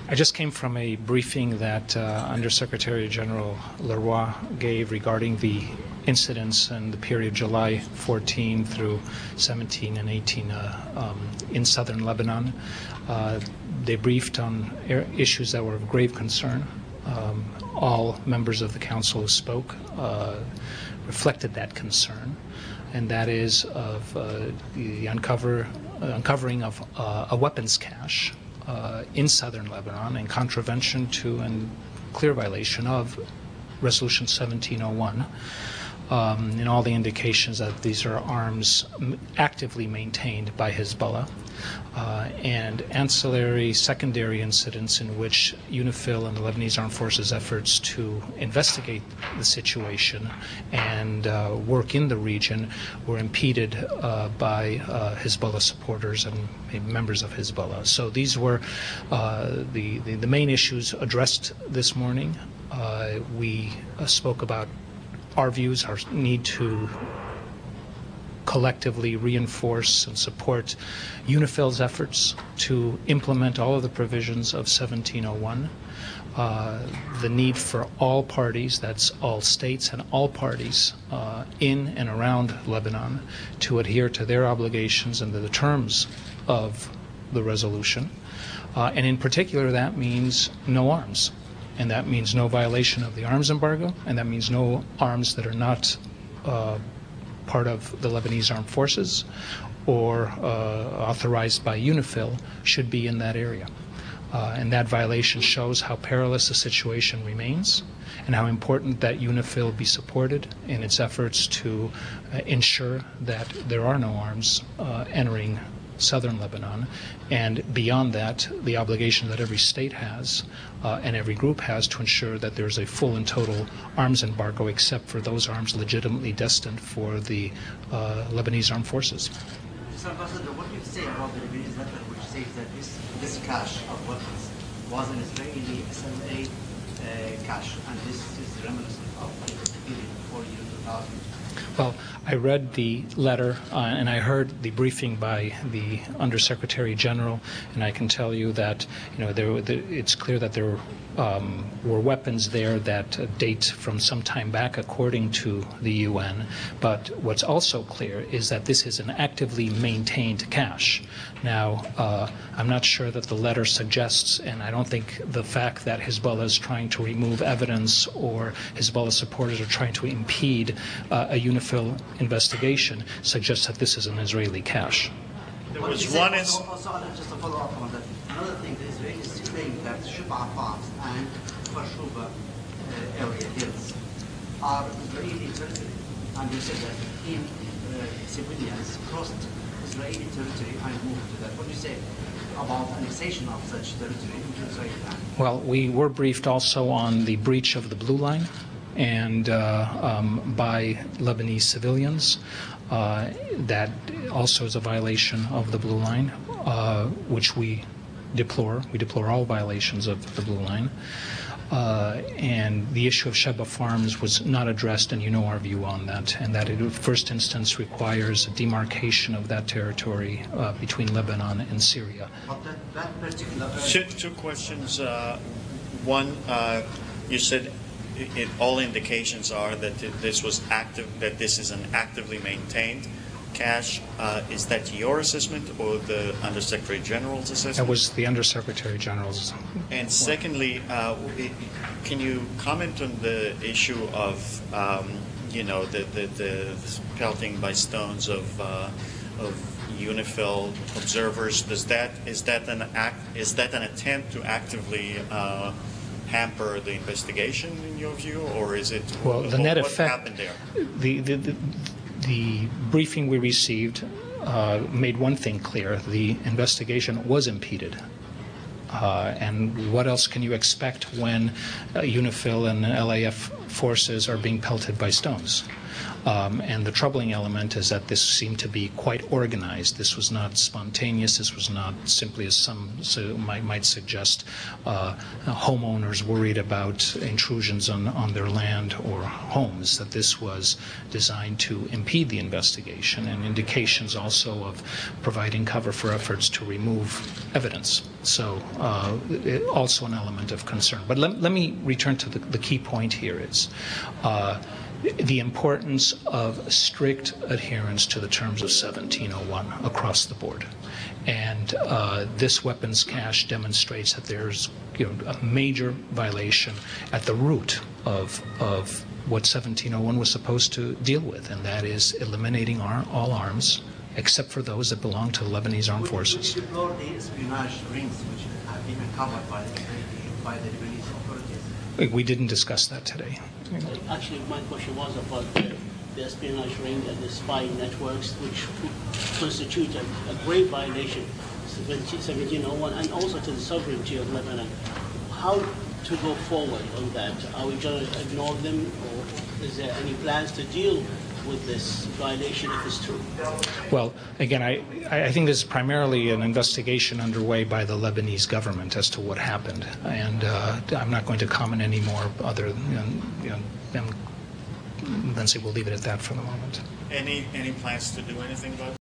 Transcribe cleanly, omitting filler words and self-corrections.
I just came from a briefing that Undersecretary General Leroy gave regarding the incidents in the period July 14 through 17 and 18 in southern Lebanon. They briefed on issues that were of grave concern. All members of the Council who spoke reflected that concern, and that is of the uncovering of a weapons cache in southern Lebanon in contravention to and clear violation of Resolution 1701. And all the indications that these are arms actively maintained by Hezbollah, and ancillary secondary incidents in which UNIFIL and the Lebanese Armed Forces efforts to investigate the situation and work in the region were impeded by Hezbollah supporters and members of Hezbollah. So these were the main issues addressed this morning. We spoke about our views, our need to collectively reinforce and support UNIFIL's efforts to implement all of the provisions of 1701, the need for all parties, that's all states and all parties in and around Lebanon, to adhere to their obligations and to the terms of the resolution. And in particular, that means no arms. And that means no violation of the arms embargo, and that means no arms that are not part of the Lebanese Armed Forces or authorized by UNIFIL should be in that area. And that violation shows how perilous the situation remains and how important that UNIFIL be supported in its efforts to ensure that there are no arms entering southern Lebanon, and beyond that, the obligation that every state has and every group has to ensure that there's a full and total arms embargo except for those arms legitimately destined for the Lebanese Armed Forces. Mr. Ambassador, what do you say about the Lebanese letter which says that this cache of weapons was an Israeli SLA cache, and this is reminiscent of the period before year 2000? Well, I read the letter and I heard the briefing by the Undersecretary General, and I can tell you that it's clear that there were weapons there that date from some time back according to the UN. But what's also clear is that this is an actively maintained cache. Now, I'm not sure that the letter suggests, and I don't think the fact that Hezbollah is trying to remove evidence or Hezbollah supporters are trying to impede a UNIFIL investigation suggests that this is an Israeli cache. There was one just to follow up on that. Another thing, the Israelis claim that Shib'a farms and Farshuba area hills are Israeli territory, and you said that civilians crossed Israeli territory and moved to that. What do you say about annexation of such territory into Israeli land? Well, we were briefed also on the breach of the Blue Line and by Lebanese civilians. That also is a violation of the Blue Line, which we deplore. We deplore all violations of the Blue Line. And the issue of Sheba Farms was not addressed, and you know our view on that, and that it, in first instance, requires a demarcation of that territory between Lebanon and Syria. That particular Two questions. One, you said all indications are that this was active, that this is an actively maintained cache. Is that your assessment or the Undersecretary General's assessment? That was the Undersecretary General's. And secondly, can you comment on the issue of, the pelting by stones of UNIFIL observers? Is that an attempt to actively hamper the investigation in your view, or is it? Well, the net effect. Happened there? The briefing we received made one thing clear: the investigation was impeded. And what else can you expect when UNIFIL and LAF forces are being pelted by stones? And the troubling element is that this seemed to be quite organized. This was not spontaneous. This was not simply, as some might suggest, homeowners worried about intrusions on their land or homes, that this was designed to impede the investigation, and indications also of providing cover for efforts to remove evidence. So also an element of concern. But let me return to the key point here is the importance of strict adherence to the terms of 1701 across the board. And this weapons cache demonstrates that there's a major violation at the root of what 1701 was supposed to deal with, and that is eliminating all arms except for those that belong to the Lebanese armed forces. Would you deplore the espionage rings which have been uncovered by the Lebanese authorities? We didn't discuss that today. Actually, my question was about the espionage ring and the spy networks, which constitute a grave violation of 1701 and also to the sovereignty of Lebanon. How to go forward on that? Are we going to ignore them, or is there any plans to deal with this violation if it's true? Well, again, I think there's primarily an investigation underway by the Lebanese government as to what happened, and I'm not going to comment any more other than say we'll leave it at that for the moment. Any plans to do anything about